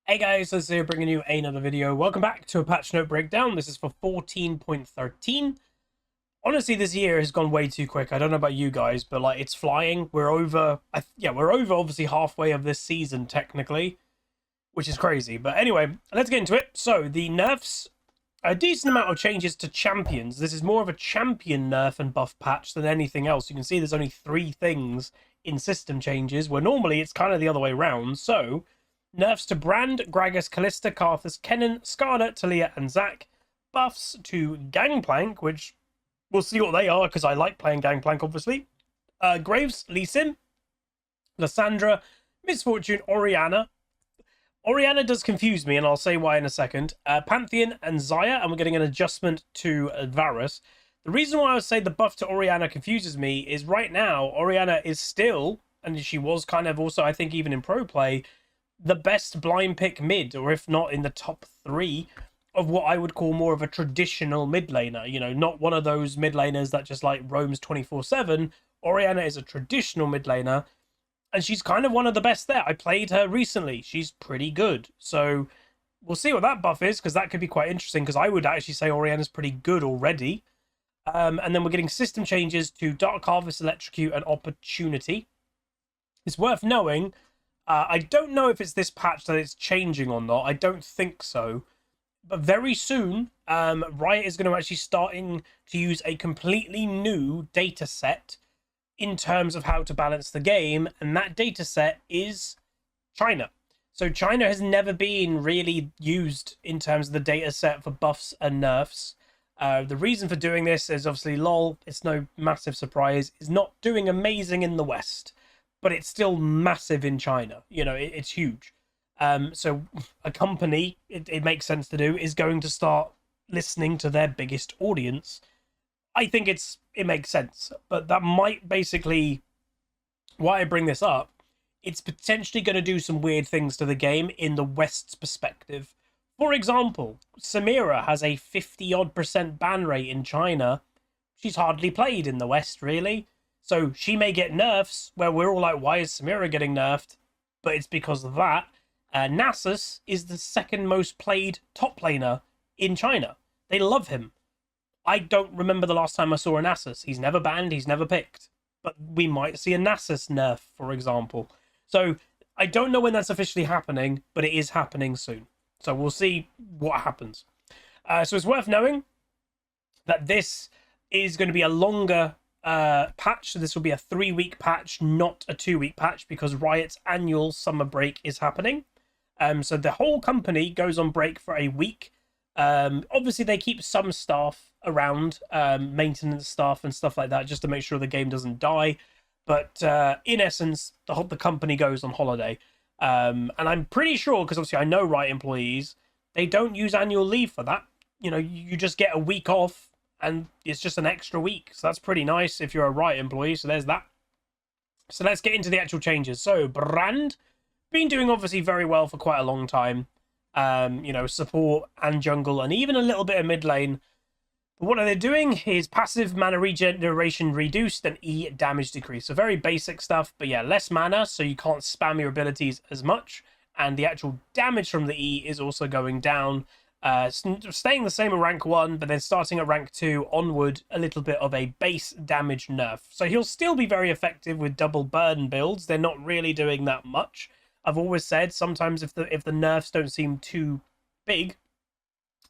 Hey guys, this is here bringing you another video. Welcome back to a patch note breakdown. This is for 14.13. Honestly, this year has gone way too quick. I don't know about you guys, but like it's flying. We're over, we're over obviously halfway of this season technically, which is crazy. But anyway, let's get into it. So the nerfs, a decent amount of changes to champions. This is more of a champion nerf and buff patch than anything else. You can see there's only 3 things in system changes, where normally it's kind of the other way around. So nerfs to Brand, Gragas, Callista, Karthus, Kennen, Skada, Talia, and Zac. Buffs to Gangplank, which we'll see what they are because I like playing Gangplank, obviously. Graves, Lee Sin, Lysandra, Misfortune, Orianna. Orianna does confuse me, and I'll say why in a second. Pantheon and Xayah, and we're getting an adjustment to Varus. The reason why I would say the buff to Orianna confuses me is right now, Orianna is still, and she was kind of also, I think, even in pro play, the best blind pick mid, or if not in the top 3 of what I would call more of a traditional mid laner. You know, not one of those mid laners that just like roams 24/7. Orianna is a traditional mid laner, and she's kind of one of the best there. I played her recently. She's pretty good. So we'll see what that buff is, because that could be quite interesting, because I would actually say Orianna's pretty good already. And then we're getting system changes to Dark Harvest, Electrocute, and Opportunity. It's worth knowing, I don't know if it's this patch that it's changing or not. I don't think so. But very soon, Riot is going to actually starting to use a completely new data set in terms of how to balance the game. And that data set is China. So China has never been really used in terms of the data set for buffs and nerfs. The reason for doing this is obviously LoL, it's no massive surprise, is not doing amazing in the West, but it's still massive in China. You know, it's huge. So a company, it makes sense to do, is going to start listening to their biggest audience. I think it makes sense, but that might basically, why I bring this up, it's potentially going to do some weird things to the game in the West's perspective. For example, Samira has a 50-odd% ban rate in China. She's hardly played in the West, really. So she may get nerfs where we're all like, why is Samira getting nerfed? But it's because of that. Nasus is the second most played top laner in China. They love him. I don't remember the last time I saw a Nasus. He's never banned, he's never picked. But we might see a Nasus nerf, for example. So I don't know when that's officially happening, but it is happening soon. So we'll see what happens. So it's worth knowing that this is going to be a longer patch. So this will be a 3-week patch, not a 2-week patch, because Riot's annual summer break is happening. So the whole company goes on break for a week. Obviously, they keep some staff around, maintenance staff and stuff like that, just to make sure the game doesn't die. But in essence, the company goes on holiday. And I'm pretty sure, because obviously I know Riot employees, they don't use annual leave for that. You know, you just get a week off, and it's just an extra week. So that's pretty nice if you're a Riot employee. So there's that. So let's get into the actual changes. So Brand, been doing obviously very well for quite a long time. You know, support and jungle, and even a little bit of mid lane. But what are they doing is passive mana regeneration reduced and E damage decrease. So very basic stuff, but yeah, less mana, so you can't spam your abilities as much. And the actual damage from the E is also going down. Staying the same at rank 1, but then starting at rank 2 onward, a little bit of a base damage nerf. So he'll still be very effective with double burn builds. They're not really doing that much. I've always said sometimes if the nerfs don't seem too big,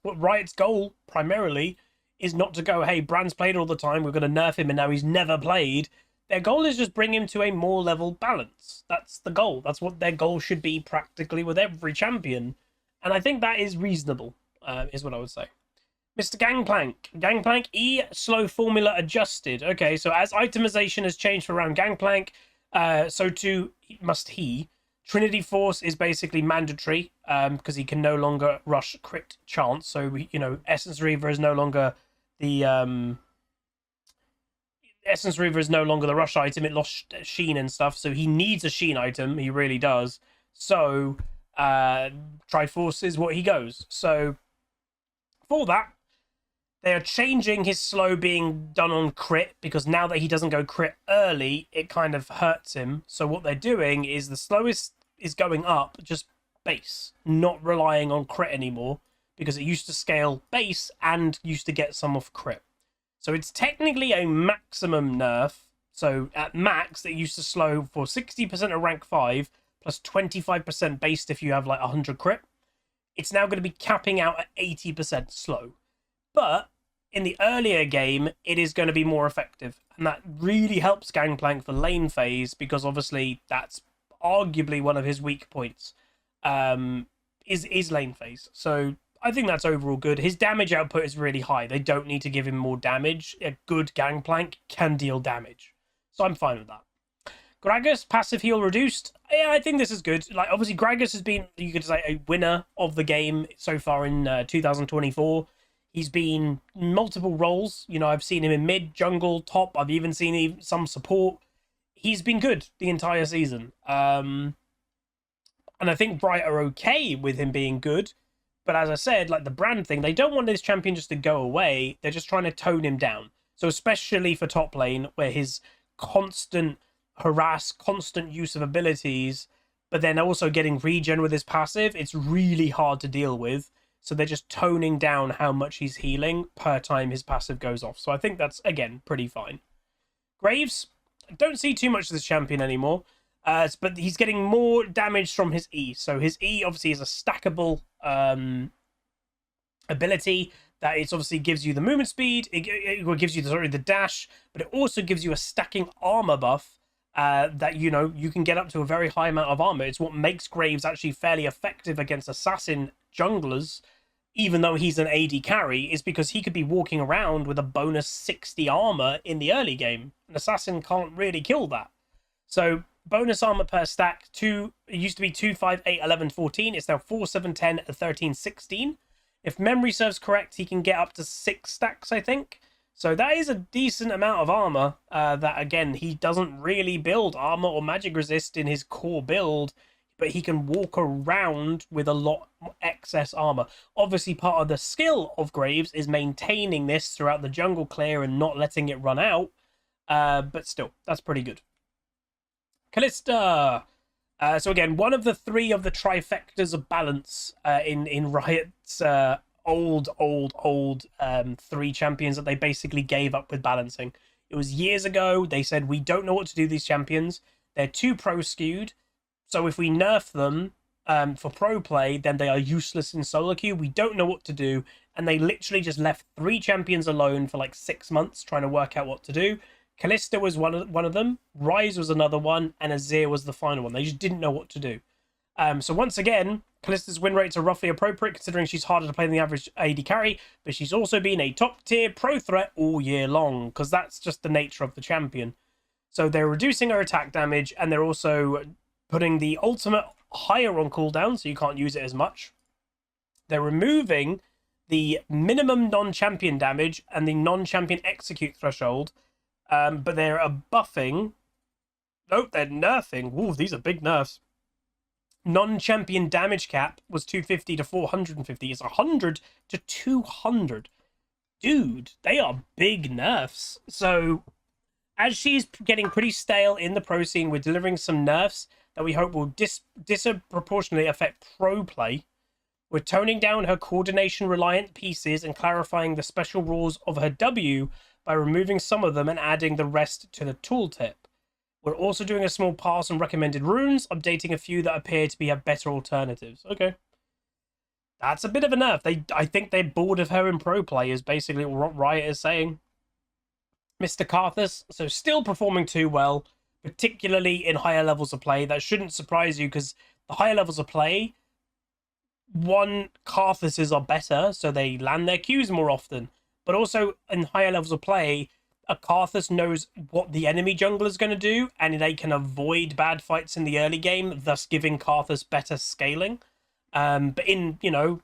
what Riot's goal primarily is not to go, hey, Brand's played all the time, we're going to nerf him and now he's never played. Their goal is just bring him to a more level balance. That's the goal. That's what their goal should be practically with every champion. And I think that is reasonable, is what I would say. Mr. Gangplank. Gangplank E slow formula adjusted. Okay, so as itemization has changed for around Gangplank, so too must he. Trinity Force is basically mandatory because he can no longer rush crit chance. So, you know, Essence Reaver is no longer the rush item. It lost Sheen and stuff, so he needs a Sheen item. He really does. So Triforce is what he goes. So for that, they are changing his slow being done on crit, because now that he doesn't go crit early, it kind of hurts him. So what they're doing is the slowest is going up just base, not relying on crit anymore, because it used to scale base and used to get some off crit. So it's technically a maximum nerf. So at max, it used to slow for 60% of rank 5, plus 25% based if you have like 100 crit. It's now going to be capping out at 80% slow. But in the earlier game, it is going to be more effective. And that really helps Gangplank for lane phase, because obviously that's arguably one of his weak points, is lane phase. So I think that's overall good. His damage output is really high. They don't need to give him more damage. A good Gangplank can deal damage. So I'm fine with that. Gragas, passive heal reduced. Yeah, I think this is good. Like, obviously, Gragas has been, you could say, a winner of the game so far in 2024. He's been multiple roles. You know, I've seen him in mid, jungle, top. I've even seen some support. He's been good the entire season. And I think Bright are okay with him being good. But as I said, like the brand thing, they don't want this champion just to go away. They're just trying to tone him down. So especially for top lane, where his constant harass, constant use of abilities, but then also getting regen with his passive, it's really hard to deal with. So they're just toning down how much he's healing per time his passive goes off. So I think that's, again, pretty fine. Graves, I don't see too much of this champion anymore, but he's getting more damage from his E. So his E obviously is a stackable ability that it obviously gives you the movement speed, it gives you the dash, but it also gives you a stacking armor buff that, you know, you can get up to a very high amount of armor. It's what makes Graves actually fairly effective against assassin junglers, even though he's an AD carry, is because he could be walking around with a bonus 60 armor in the early game. An assassin can't really kill that. So bonus armor per stack, it used to be 2, 5, 8, 11, 14. It's now 4, 7, 10, 13, 16. If memory serves correct, he can get up to 6 stacks, I think. So that is a decent amount of armor that, again, he doesn't really build armor or magic resist in his core build, but he can walk around with a lot excess armor. Obviously, part of the skill of Graves is maintaining this throughout the jungle clear and not letting it run out. But still, that's pretty good. Callista. So again, one of the 3 of the trifectas of balance in Riot's old 3 champions that they basically gave up with balancing. It was years ago. They said, we don't know what to do with these champions. They're too pro skewed. So if we nerf them for pro play, then they are useless in solo queue. We don't know what to do. And they literally just left 3 champions alone for like 6 months trying to work out what to do. Callista was one of them. Ryze was another one. And Azir was the final one. They just didn't know what to do. So once again, Callista's win rates are roughly appropriate considering she's harder to play than the average AD carry. But she's also been a top tier pro threat all year long, because that's just the nature of the champion. So they're reducing her attack damage, and they're also putting the ultimate higher on cooldown, so you can't use it as much. They're removing the minimum non-champion damage and the non-champion execute threshold, but they're buffing. Nope, they're nerfing. Ooh, these are big nerfs. Non-champion damage cap was 250 to 450. It's 100 to 200. Dude, they are big nerfs. So as she's getting pretty stale in the pro scene, we're delivering some nerfs that we hope will disproportionately affect pro play. We're toning down her coordination-reliant pieces and clarifying the special rules of her W by removing some of them and adding the rest to the tooltip. We're also doing a small pass on recommended runes, updating a few that appear to be better alternatives. Okay. That's a bit of a nerf. I think they're bored of her in pro play, is basically what Riot is saying. Mr. Karthus, so still performing too well, particularly in higher levels of play. That shouldn't surprise you, because the higher levels of play, Karthuses are better, so they land their Qs more often. But also, in higher levels of play, a Karthus knows what the enemy jungler is going to do, and they can avoid bad fights in the early game, thus giving Karthus better scaling. But in, you know,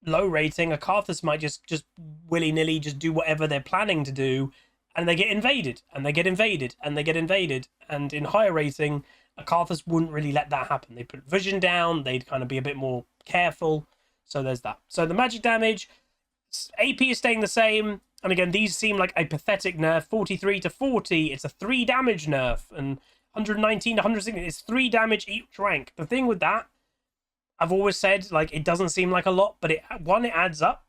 low rating, a Karthus might just willy-nilly just do whatever they're planning to do, and they get invaded, and they get invaded, and they get invaded. And in higher rating, a Karthus wouldn't really let that happen. They'd put vision down, they'd kind of be a bit more careful. So there's that. So the magic damage, AP is staying the same. And again, these seem like a pathetic nerf. 43 to 40, it's a 3 damage nerf. And 119 to 160, it's 3 damage each rank. The thing with that, I've always said, like, it doesn't seem like a lot, but it adds up.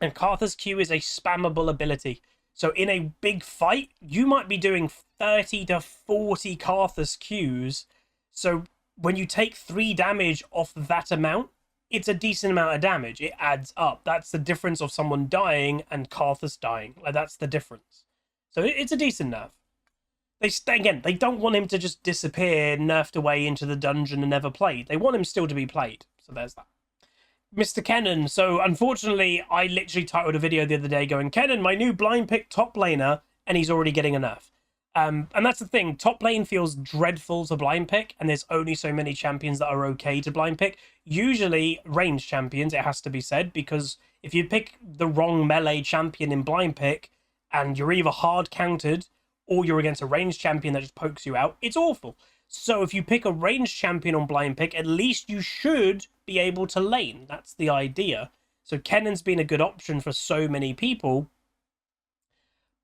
And Cartha's Q is a spammable ability. So in a big fight, you might be doing 30 to 40 Cartha's Qs. So when you take 3 damage off that amount, it's a decent amount of damage. It adds up. That's the difference of someone dying and Carthus dying. Like, that's the difference. So it's a decent nerf. They don't want him to just disappear, nerfed away into the dungeon and never played. They want him still to be played. So there's that. Mr. Kennen. So unfortunately, I literally titled a video the other day going, Kennen, my new blind pick top laner, and he's already getting a nerf. And that's the thing. Top lane feels dreadful to blind pick, and there's only so many champions that are okay to blind pick. Usually ranged champions, it has to be said, because if you pick the wrong melee champion in blind pick, and you're either hard countered, or you're against a ranged champion that just pokes you out, it's awful. So if you pick a ranged champion on blind pick, at least you should be able to lane. That's the idea. So Kennen's been a good option for so many people,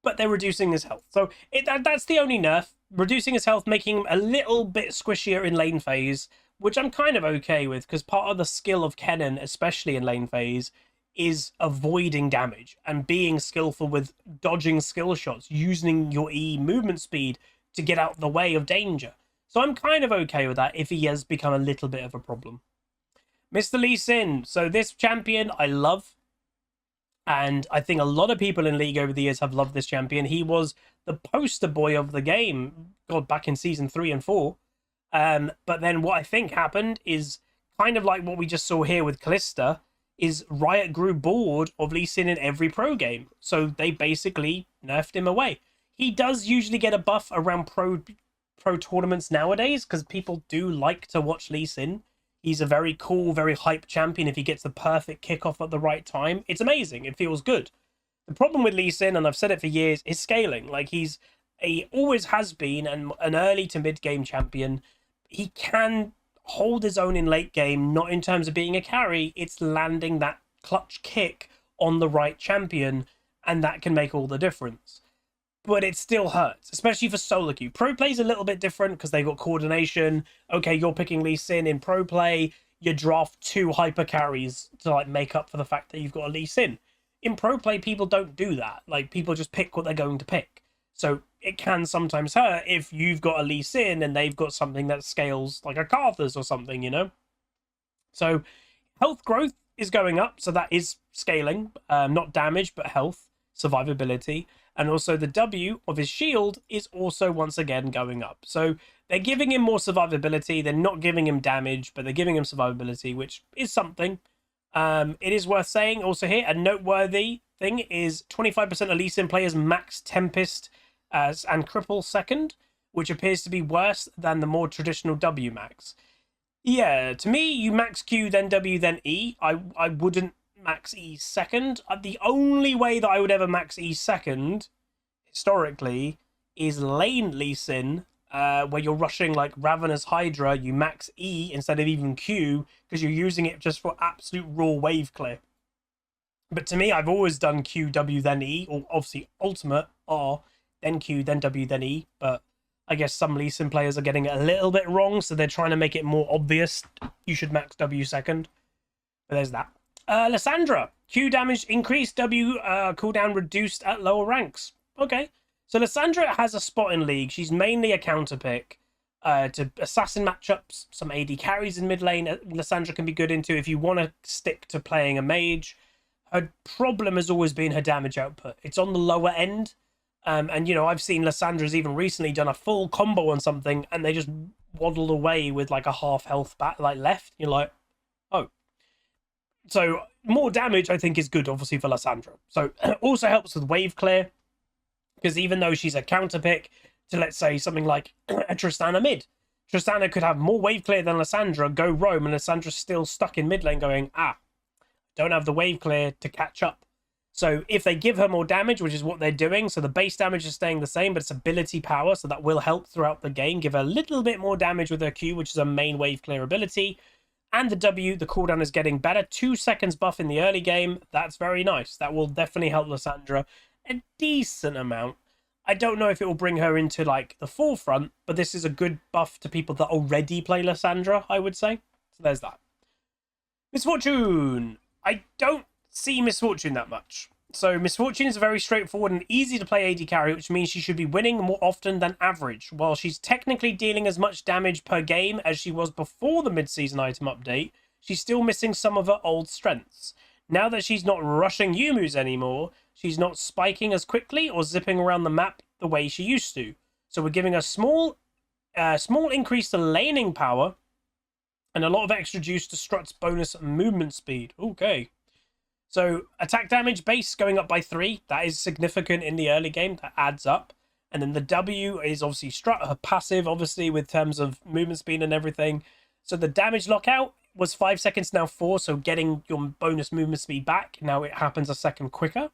but they're reducing his health. So that's the only nerf. Reducing his health, making him a little bit squishier in lane phase, which I'm kind of okay with, because part of the skill of Kennen, especially in lane phase, is avoiding damage and being skillful with dodging skill shots, using your E movement speed to get out the way of danger. So I'm kind of okay with that if he has become a little bit of a problem. Mr. Lee Sin. So this champion I love. And I think a lot of people in League over the years have loved this champion. He was the poster boy of the game, God, back in Season 3 and 4. But then what I think happened is kind of like what we just saw here with Kalista, is Riot grew bored of Lee Sin in every pro game. So they basically nerfed him away. He does usually get a buff around pro tournaments nowadays, because people do like to watch Lee Sin. He's a very cool, very hype champion. If he gets the perfect kickoff at the right time, it's amazing. It feels good. The problem with Lee Sin, and I've said it for years, is scaling. Like, he always has been an early to mid game champion. He can hold his own in late game, not in terms of being a carry. It's landing that clutch kick on the right champion, and that can make all the difference. But it still hurts, especially for solo queue. Pro play's a little bit different because they've got coordination. Okay, you're picking Lee Sin in pro play. You draft 2 hyper carries to like make up for the fact that you've got a Lee Sin. In pro play, people don't do that. Like, people just pick what they're going to pick. So it can sometimes hurt if you've got a Lee Sin and they've got something that scales like a Karthus or something, you know? So health growth is going up, so that is scaling. Not damage, but health, survivability. And also the W of his shield is also once again going up. So they're giving him more survivability. They're not giving him damage, but they're giving him survivability, which is something. It is worth saying also here, a noteworthy thing is 25% of Lee Sin players max Tempest and Cripple second, which appears to be worse than the more traditional W max. Yeah, to me, you max Q, then W, then E. I wouldn't max E second. The only way that I would ever max E second, historically, is lane Lee Sin, where you're rushing like Ravenous Hydra. You max E instead of even Q, because you're using it just for absolute raw wave clear. But to me, I've always done Q, W, then E, or obviously ultimate R, then Q, then W, then E. But I guess some Lee Sin players are getting it a little bit wrong, so they're trying to make it more obvious. You should max W second. But there's that. Lysandra, Q damage increased, W cooldown reduced at lower ranks. Okay, so Lysandra has a spot in League. She's mainly a counter pick to assassin matchups. Some AD carries in mid lane, Lysandra can be good into if you want to stick to playing a mage. Her problem has always been her damage output. It's on the lower end. And, you know, I've seen Lysandra's even recently done a full combo on something and they just waddled away with like a half health back, like left. You're like, oh. So more damage, I think, is good, obviously, for Lysandra. So it also helps with wave clear, because even though she's a counter pick to, let's say, something like a Tristana mid, Tristana could have more wave clear than Lysandra, go roam, and Lysandra's still stuck in mid lane going, don't have the wave clear to catch up. So if they give her more damage, which is what they're doing, so the base damage is staying the same, but it's ability power, so that will help throughout the game, give her a little bit more damage with her Q, which is a main wave clear ability. And the W, the cooldown is getting better. 2 seconds buff in the early game. That's very nice. That will definitely help Lysandra a decent amount. I don't know if it will bring her into like the forefront, but this is a good buff to people that already play Lysandra, I would say. So there's that. Misfortune. I don't see Misfortune that much. So Misfortune is a very straightforward and easy to play AD carry, which means she should be winning more often than average. While she's technically dealing as much damage per game as she was before the mid-season item update, she's still missing some of her old strengths. Now that she's not rushing Yumus anymore, she's not spiking as quickly or zipping around the map the way she used to. So we're giving a small increase to laning power and a lot of extra juice to Strut's bonus movement speed. Okay. So attack damage base going up by 3. That is significant in the early game. That adds up. And then the W is obviously Strut, her passive, obviously, with terms of movement speed and everything. So the damage lockout was 5 seconds, now 4. So getting your bonus movement speed back, now it happens a second quicker.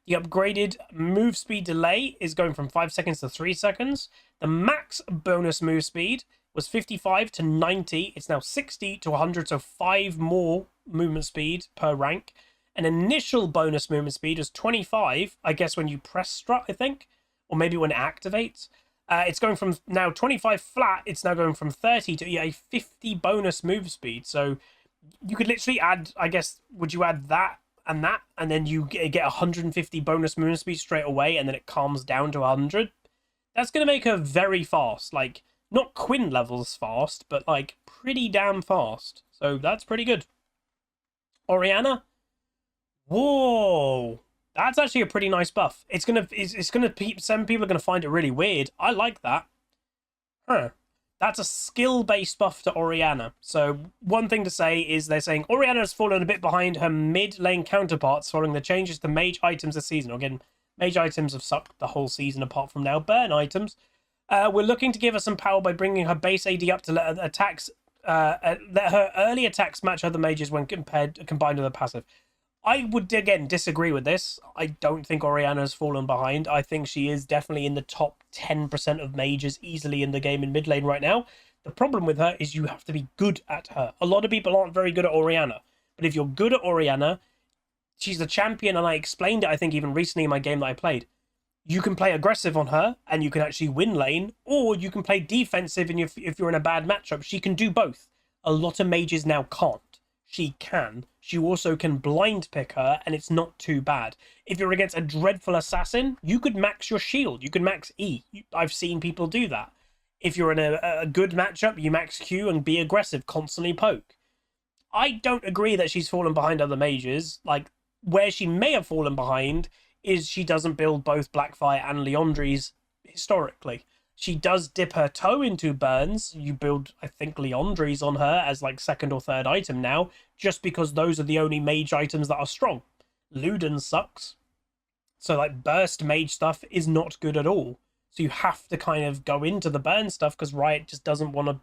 The upgraded move speed delay is going from 5 seconds to 3 seconds. The max bonus move speed was 55 to 90. It's now 60 to 100, so 5 more movement speed per rank. An initial bonus movement speed is 25, I guess, when you press Strut, I think, or maybe when it activates. It's going from now 25 flat, it's now going from 30 to a 50 bonus move speed. So you could literally add, I guess, would you add that, and then you get 150 bonus movement speed straight away, and then it calms down to 100? That's going to make her very fast. Like, not Quinn levels fast, but, like, pretty damn fast. So that's pretty good. Orianna? Whoa, that's actually a pretty nice buff. Some people are gonna find it really weird. I like that. That's a skill-based buff to Orianna. So one thing to say is they're saying Orianna has fallen a bit behind her mid-lane counterparts following the changes to mage items this season. Again, mage items have sucked the whole season apart from now. Burn items. We're looking to give her some power by bringing her base AD up to let her early attacks match other mages when combined with her passive. I would, again, disagree with this. I don't think Orianna's fallen behind. I think she is definitely in the top 10% of mages easily in the game in mid lane right now. The problem with her is you have to be good at her. A lot of people aren't very good at Orianna. But if you're good at Orianna, she's the champion, and I explained it, I think, even recently in my game that I played. You can play aggressive on her, and you can actually win lane, or you can play defensive, and if you're in a bad matchup, she can do both. A lot of mages now can't. She can. She also can blind pick her, and it's not too bad. If you're against a dreadful assassin, you could max your shield. You could max E. I've seen people do that. If you're in a good matchup, you max Q and be aggressive, constantly poke. I don't agree that she's fallen behind other mages. Like, where she may have fallen behind is she doesn't build both Blackfire and Liandry's historically. She does dip her toe into burns. You build, I think, Liandry's on her as like second or third item now, just because those are the only mage items that are strong. Luden sucks. So like burst mage stuff is not good at all. So you have to kind of go into the burn stuff because Riot just doesn't want to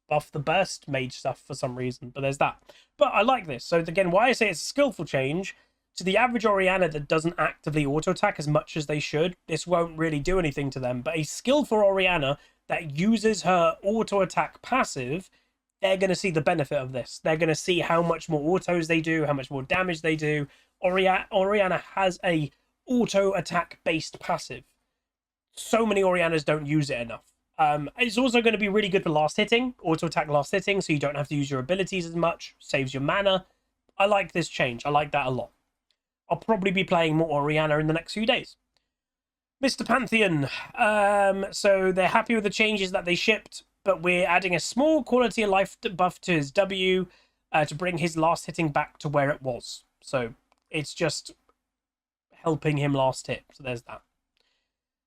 buff the burst mage stuff for some reason. But there's that. But I like this. So again, why I say it's a skillful change, to the average Orianna that doesn't actively auto-attack as much as they should, this won't really do anything to them. But a skillful Orianna that uses her auto-attack passive, they're going to see the benefit of this. They're going to see how much more autos they do, how much more damage they do. Orianna has a auto-attack based passive. So many Oriannas don't use it enough. It's also going to be really good for last hitting, auto-attack last hitting, so you don't have to use your abilities as much, saves your mana. I like this change. I like that a lot. I'll probably be playing more Orianna in the next few days. Mr. Pantheon. So they're happy with the changes that they shipped, but we're adding a small quality of life buff to his W to bring his last hitting back to where it was. So it's just helping him last hit. So there's that.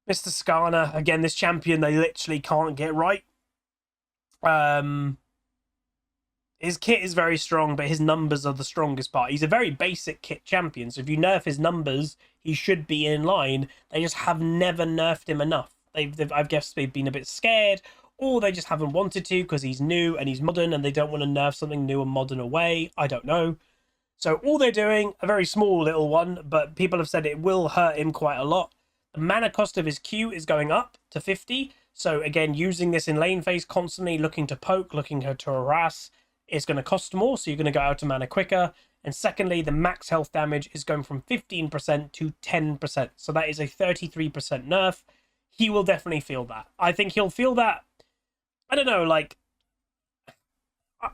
Mr. Skarner. Again, this champion they literally can't get right. His kit is very strong, but his numbers are the strongest part. He's a very basic kit champion, so if you nerf his numbers, he should be in line. They just have never nerfed him enough. I guess they've been a bit scared, or they just haven't wanted to because he's new and he's modern, and they don't want to nerf something new and modern away. I don't know. So all they're doing, a very small little one, but people have said it will hurt him quite a lot. The mana cost of his Q is going up to 50. So again, using this in lane phase constantly, looking to poke, looking to harass, it's going to cost more, so you're going to go out of mana quicker. And secondly, the max health damage is going from 15% to 10%. So that is a 33% nerf. He will definitely feel that. I think he'll feel that. I don't know, like,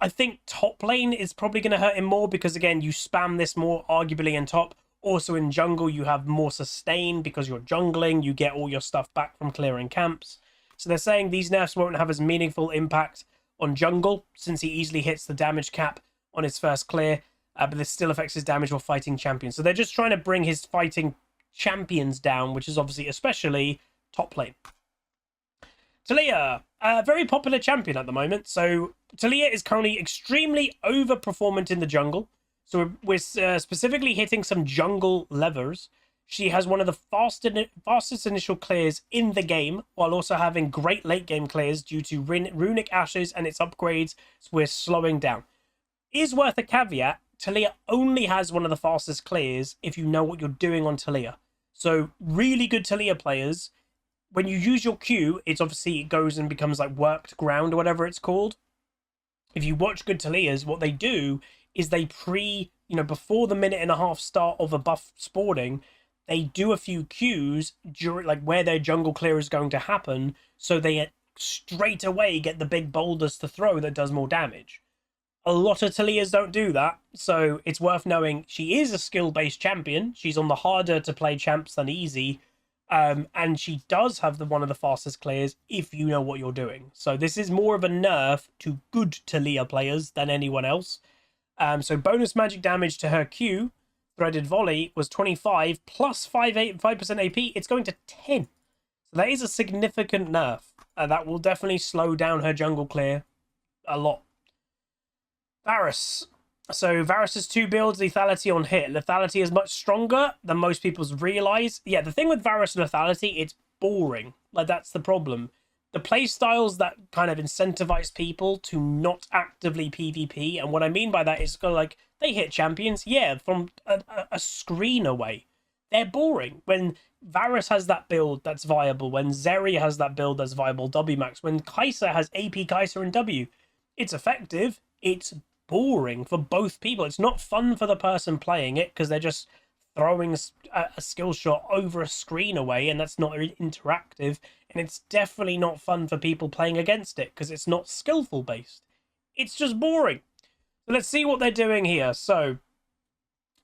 I think top lane is probably going to hurt him more because, again, you spam this more arguably in top. Also in jungle, you have more sustain because you're jungling. You get all your stuff back from clearing camps. So they're saying these nerfs won't have as meaningful impact on jungle since he easily hits the damage cap on his first clear. But this still affects his damage while fighting champions. So they're just trying to bring his fighting champions down, which is obviously especially top lane. Taliyah, a very popular champion at the moment. So Taliyah is currently extremely overperformant in the jungle. So we're specifically hitting some jungle levers. She has one of the fastest initial clears in the game, while also having great late game clears due to runic ashes and its upgrades. So we're slowing down. Is worth a caveat. Taliyah only has one of the fastest clears if you know what you're doing on Taliyah. So really good Taliyah players, when you use your Q, it goes and becomes like worked ground or whatever it's called. If you watch good Taliyahs, what they do is they before the minute and a half start of a buff spawning, they do a few Qs during like where their jungle clear is going to happen, so they straight away get the big boulders to throw that does more damage. A lot of Taliyahs don't do that, so it's worth knowing she is a skill-based champion. She's on the harder to play champs than easy, and she does have one of the fastest clears if you know what you're doing. So this is more of a nerf to good Taliyah players than anyone else. So bonus magic damage to her Q, Threaded Volley, was 25 plus 5% AP. It's going to 10. So that is a significant nerf. That will definitely slow down her jungle clear a lot. Varus. So Varus's 2 builds, lethality on hit. Lethality is much stronger than most people realize. Yeah, the thing with Varus lethality, it's boring. Like, that's the problem. The play styles that kind of incentivize people to not actively PvP, and what I mean by that is kind of like, they hit champions, yeah, from a screen away. They're boring. When Varus has that build that's viable, when Zeri has that build that's viable, WMAX, when Kai'Sa has AP Kai'Sa and W, it's effective, it's boring for both people. It's not fun for the person playing it because they're just throwing a skill shot over a screen away, and that's not interactive, and it's definitely not fun for people playing against it because it's not skillful based. It's just boring. So let's see what they're doing here. So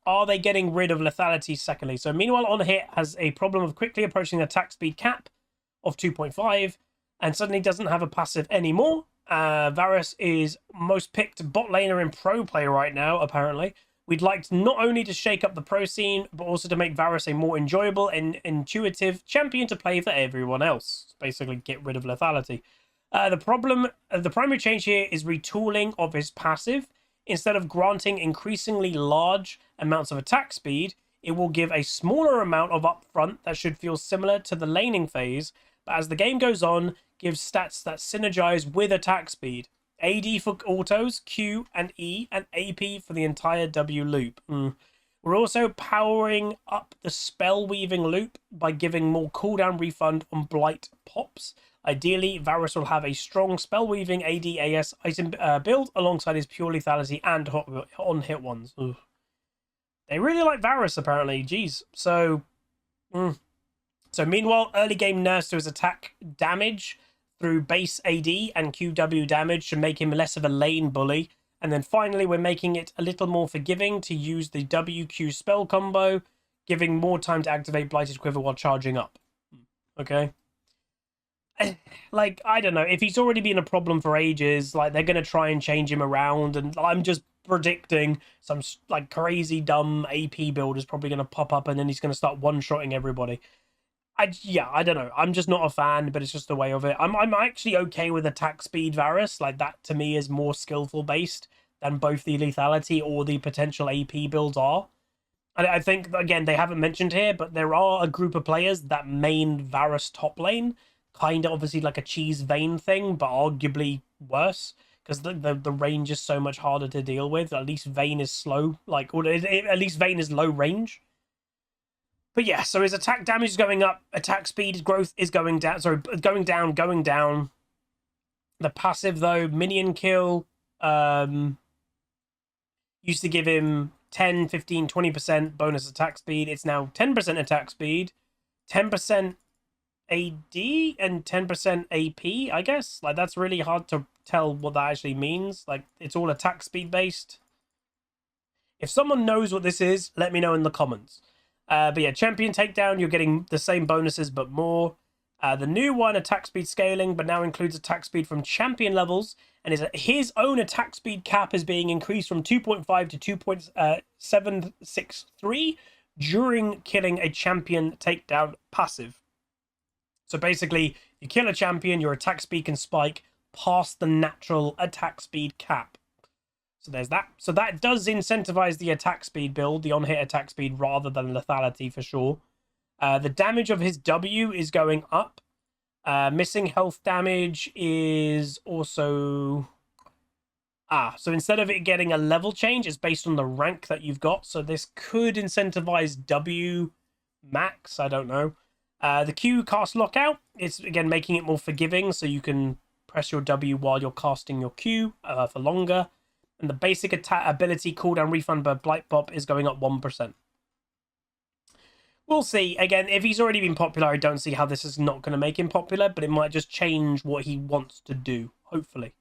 are they getting rid of lethality secondly? So meanwhile on hit has a problem of quickly approaching the attack speed cap of 2.5 and suddenly doesn't have a passive anymore. Varus is most picked bot laner in pro play right now, apparently. We'd like not only to shake up the pro scene, but also to make Varus a more enjoyable and intuitive champion to play for everyone else. Basically, get rid of lethality. The primary change here is retooling of his passive. Instead of granting increasingly large amounts of attack speed, it will give a smaller amount of upfront that should feel similar to the laning phase, but as the game goes on, gives stats that synergize with attack speed. AD for autos, Q and E, and AP for the entire W loop. We're also powering up the spell weaving loop by giving more cooldown refund on blight pops. Ideally, Varus will have a strong spell weaving AD AS item build alongside his pure lethality and on hit ones. Ugh. They really like Varus apparently. Jeez. So meanwhile, early game nerfs to his attack damage through base AD and QW damage to make him less of a lane bully. And then finally, we're making it a little more forgiving to use the WQ spell combo, giving more time to activate Blighted Quiver while charging up. Okay. Like, I don't know. If he's already been a problem for ages, like, they're going to try and change him around. And I'm just predicting some, like, crazy, dumb AP build is probably going to pop up and then he's going to start one-shotting everybody. I don't know. I'm just not a fan, but it's just the way of it. I'm actually okay with attack speed Varus. Like, that to me is more skillful based than both the lethality or the potential AP builds are. And I think, again, they haven't mentioned here, but there are a group of players that main Varus top lane. Kind of obviously like a cheese Vayne thing, but arguably worse. Because the range is so much harder to deal with. At least Vayne is slow. Like, or at least Vayne is low range. But yeah, so his attack damage is going up, attack speed growth is going down. Sorry, going down. The passive, though, minion kill, used to give him 10, 15, 20% bonus attack speed. It's now 10% attack speed, 10% AD, and 10% AP, I guess. Like, that's really hard to tell what that actually means. Like, it's all attack speed based. If someone knows what this is, let me know in the comments. But yeah, champion takedown, you're getting the same bonuses, but more. The new one, attack speed scaling, but now includes attack speed from champion levels, and his own attack speed cap is being increased from 2.5 to 2.763 during killing a champion takedown passive. So basically, you kill a champion, your attack speed can spike past the natural attack speed cap. So there's that. So that does incentivize the attack speed build, the on-hit attack speed, rather than lethality for sure. The damage of his W is going up. Missing health damage is also... so instead of it getting a level change, it's based on the rank that you've got. So this could incentivize W max. I don't know. The Q cast lockout is, again, making it more forgiving. So you can press your W while you're casting your Q for longer. And the basic attack ability cooldown refund by Blight Pop is going up 1%. We'll see. Again, if he's already been popular, I don't see how this is not going to make him popular, but it might just change what he wants to do, hopefully.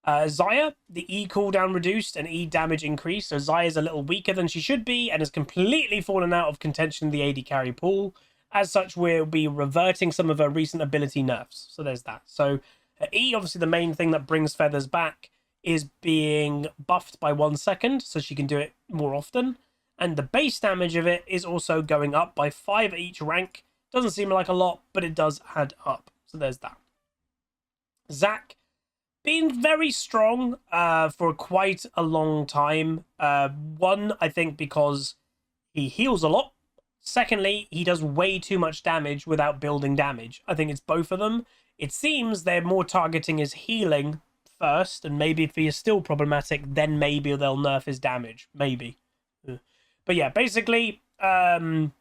Xayah, the E cooldown reduced and E damage increased, so Xayah is a little weaker than she should be and has completely fallen out of contention in the AD carry pool. As such, we'll be reverting some of her recent ability nerfs. So there's that. So E, obviously the main thing that brings feathers back, is being buffed by 1 second, so she can do it more often. And the base damage of it is also going up by 5 at each rank. Doesn't seem like a lot, but it does add up. So there's that. Zac, been very strong for quite a long time. One, I think because he heals a lot. Secondly, he does way too much damage without building damage. I think it's both of them. It seems they're more targeting his healing first, and maybe if he is still problematic, then maybe they'll nerf his damage. Maybe. But yeah, basically, healing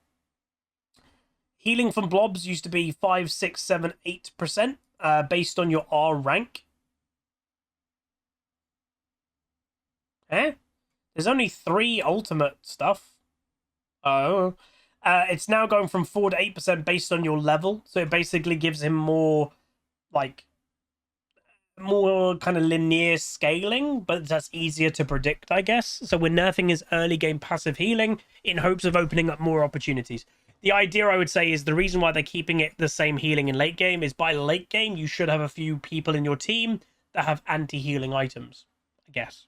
from blobs used to be 5, 6, 7, 8% based on your R rank. There's only 3 ultimate stuff. Oh. It's now going from 4 to 8% based on your level. So it basically gives him more, like, more kind of linear scaling, but that's easier to predict, I guess. So we're nerfing his early game passive healing in hopes of opening up more opportunities. The idea, I would say, is the reason why they're keeping it the same healing in late game is by late game, you should have a few people in your team that have anti-healing items, I guess.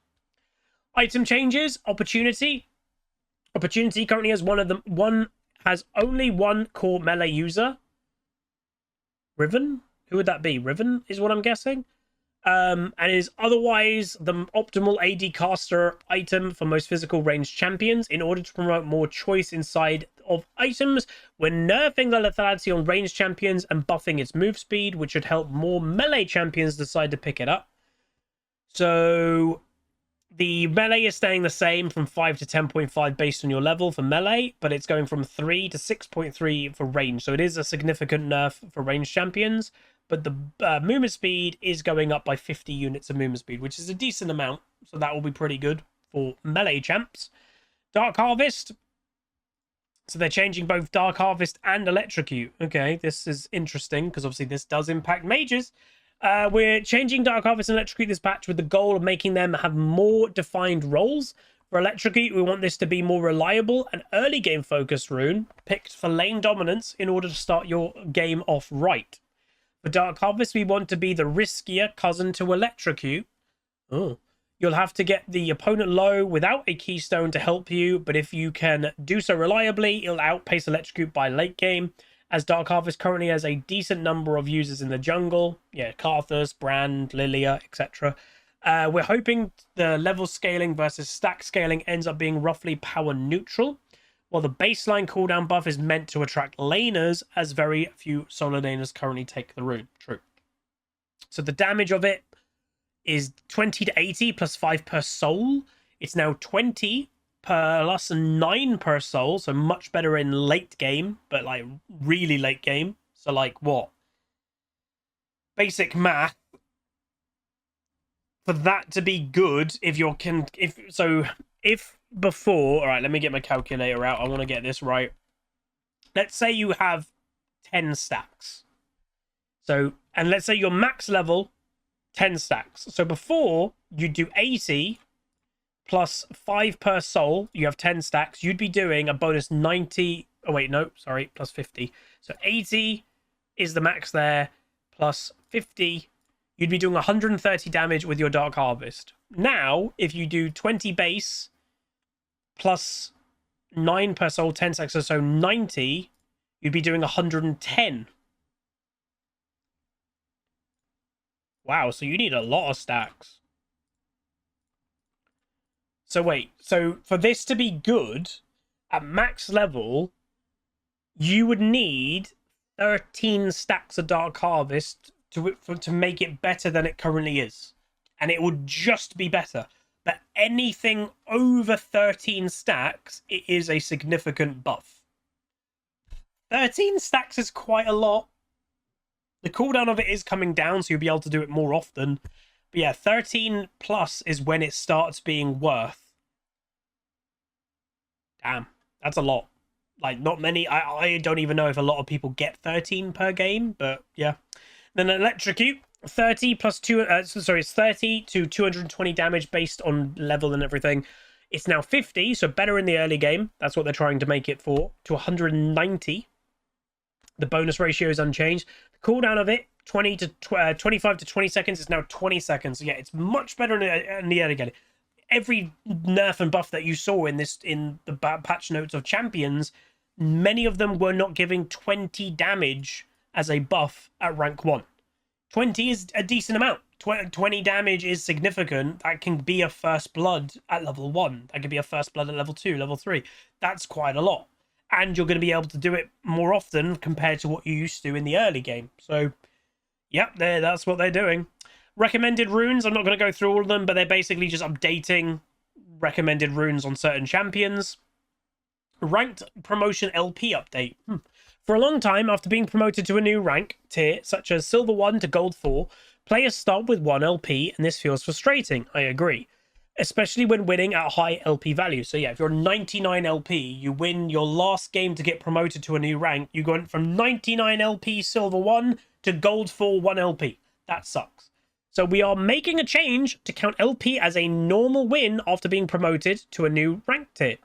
Item changes, opportunity. Opportunity currently has has only one core melee user. Riven? Who would that be? Riven is what I'm guessing. And is otherwise the optimal AD caster item for most physical range champions. In order to promote more choice inside of items, we're nerfing the lethality on range champions and buffing its move speed, which should help more melee champions decide to pick it up. So the melee is staying the same from 5 to 10.5 based on your level for melee, but it's going from 3 to 6.3 for range. So it is a significant nerf for range champions. But the movement speed is going up by 50 units of movement speed, which is a decent amount. So that will be pretty good for melee champs. Dark Harvest. So they're changing both Dark Harvest and Electrocute. Okay, this is interesting because obviously this does impact mages. We're changing Dark Harvest and Electrocute this patch with the goal of making them have more defined roles. For Electrocute, we want this to be more reliable and early game focused rune picked for lane dominance in order to start your game off right. For Dark Harvest, we want to be the riskier cousin to Electrocute. Oh. You'll have to get the opponent low without a keystone to help you, but if you can do so reliably, it'll outpace Electrocute by late game, as Dark Harvest currently has a decent number of users in the jungle. Yeah, Karthus, Brand, Lilia, etc. We're hoping the level scaling versus stack scaling ends up being roughly power neutral, while the baseline cooldown buff is meant to attract laners, as very few solo laners currently take the rune. True. So the damage of it is 20 to 80 plus 5 per soul. It's now 20 plus 9 per soul, so much better in late game, but like really late game. So like what? Basic math. For that to be good, if before, all right, let me get my calculator out. I want to get this right. Let's say you have 10 stacks. So, and let's say your max level 10 stacks. So before, you'd do 80 plus 5 per soul. You have 10 stacks. You'd be doing a bonus 90. Oh, wait, no, sorry, plus 50. So 80 is the max there, plus 50. You'd be doing 130 damage with your Dark Harvest. Now, if you do 20 base plus 9 per soul, 10 stacks, so 90, you'd be doing 110. Wow, so you need a lot of stacks. So wait, so for this to be good, at max level, you would need 13 stacks of Dark Harvest to make it better than it currently is. And it would just be better. But anything over 13 stacks, it is a significant buff. 13 stacks is quite a lot. The cooldown of it is coming down, so you'll be able to do it more often. But yeah, 13 plus is when it starts being worth. Damn, that's a lot. Like, not many. I don't even know if a lot of people get 13 per game, but yeah. Then Electrocute, 30 plus 2. Sorry, it's 30 to 220 damage based on level and everything. It's now 50, so better in the early game. That's what they're trying to make it for. To 190. The bonus ratio is unchanged. The cooldown of it, 25 to 20 seconds, is now 20 seconds. So yeah, it's much better in the early game. Every nerf and buff that you saw in the patch notes of champions, many of them were not giving 20 damage as a buff at rank 1. 20 is a decent amount. 20 damage is significant. That can be a first blood at level 1. That could be a first blood at level 2, level 3. That's quite a lot. And you're going to be able to do it more often compared to what you used to in the early game. So, yep, that's what they're doing. Recommended runes, I'm not going to go through all of them, but they're basically just updating recommended runes on certain champions. Ranked promotion LP update. For a long time, after being promoted to a new rank tier, such as Silver 1 to Gold 4, players start with 1 LP, and this feels frustrating. I agree. Especially when winning at a high LP value. So yeah, if you're 99 LP, you win your last game to get promoted to a new rank, you go from 99 LP Silver 1 to Gold 4 1 LP. That sucks. So we are making a change to count LP as a normal win after being promoted to a new rank tier.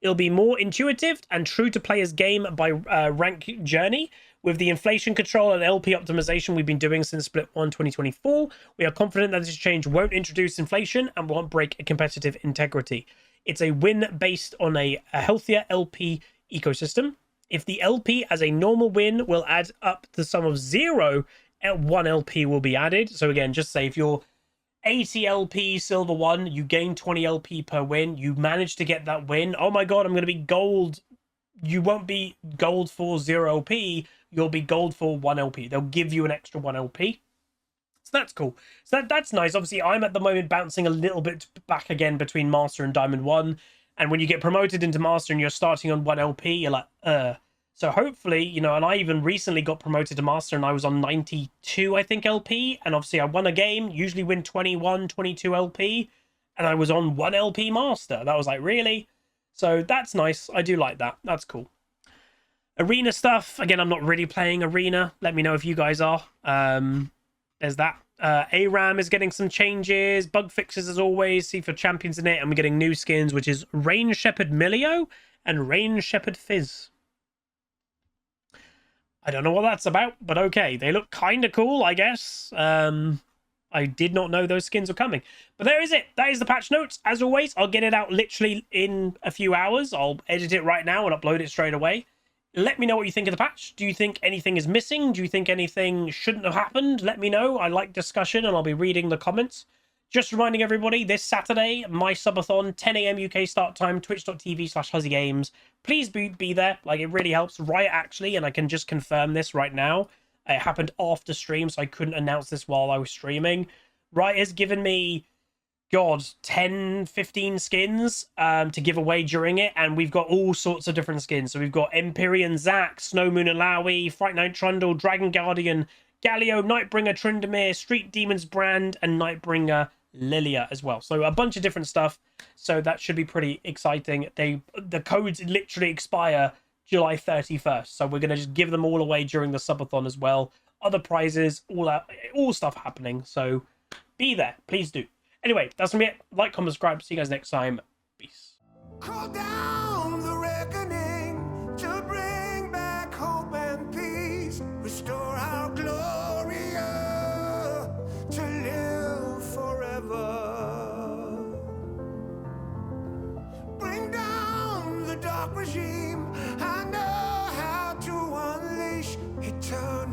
It'll be more intuitive and true to players' game by rank journey. With the inflation control and LP optimization we've been doing since Split 1 2024, we are confident that this change won't introduce inflation and won't break a competitive integrity. It's a win based on a healthier LP ecosystem. If the LP as a normal win will add up the sum of 0, 1 LP will be added. So again, just say if you're 80 LP Silver 1, you gain 20 LP per win, you manage to get that win. Oh my god, I'm going to be gold. You won't be gold for 0 LP. You'll be gold for 1 LP. They'll give you an extra 1 LP. So that's cool. So that's nice. Obviously, I'm at the moment bouncing a little bit back again between Master and Diamond 1. And when you get promoted into Master and you're starting on 1 LP, you're like, So hopefully, you know, and I even recently got promoted to Master and I was on 92, I think, LP. And obviously I won a game, usually win 21, 22 LP. And I was on 1 LP Master. That was like, really? So that's nice. I do like that. That's cool. Arena stuff. Again, I'm not really playing Arena. Let me know if you guys are. There's that. ARAM is getting some changes. Bug fixes as always. See for champions in it. And we're getting new skins, which is Rain Shepherd Milio and Rain Shepherd Fizz. I don't know what that's about, but okay. They look kind of cool, I guess. I did not know those skins were coming. But there is it. That is the patch notes. As always, I'll get it out literally in a few hours. I'll edit it right now and upload it straight away. Let me know what you think of the patch. Do you think anything is missing? Do you think anything shouldn't have happened? Let me know. I like discussion and I'll be reading the comments. Just reminding everybody, this Saturday, my subathon, 10 AM UK start time, twitch.tv/HuzzyGames. Please be there. Like, it really helps. Riot, actually, and I can just confirm this right now. It happened after stream, so I couldn't announce this while I was streaming. Riot has given me, God, 10, 15 skins to give away during it, and we've got all sorts of different skins. So we've got Empyrean Zac, Snow Moon Alawi, Fright Night Trundle, Dragon Guardian, Galio, Nightbringer Tryndamere, Street Demons Brand, and Nightbringer Lilia as well. So a bunch of different stuff. So that should be pretty exciting. The codes literally expire July 31st. So we're going to just give them all away during the subathon as well. Other prizes, all stuff happening. So be there. Please do. Anyway, that's gonna be it. Like, comment, subscribe. See you guys next time. Peace. Call down the reckoning to bring back hope and peace. Restore our glory to live forever. Bring down the dark regime. I know how to unleash eternal.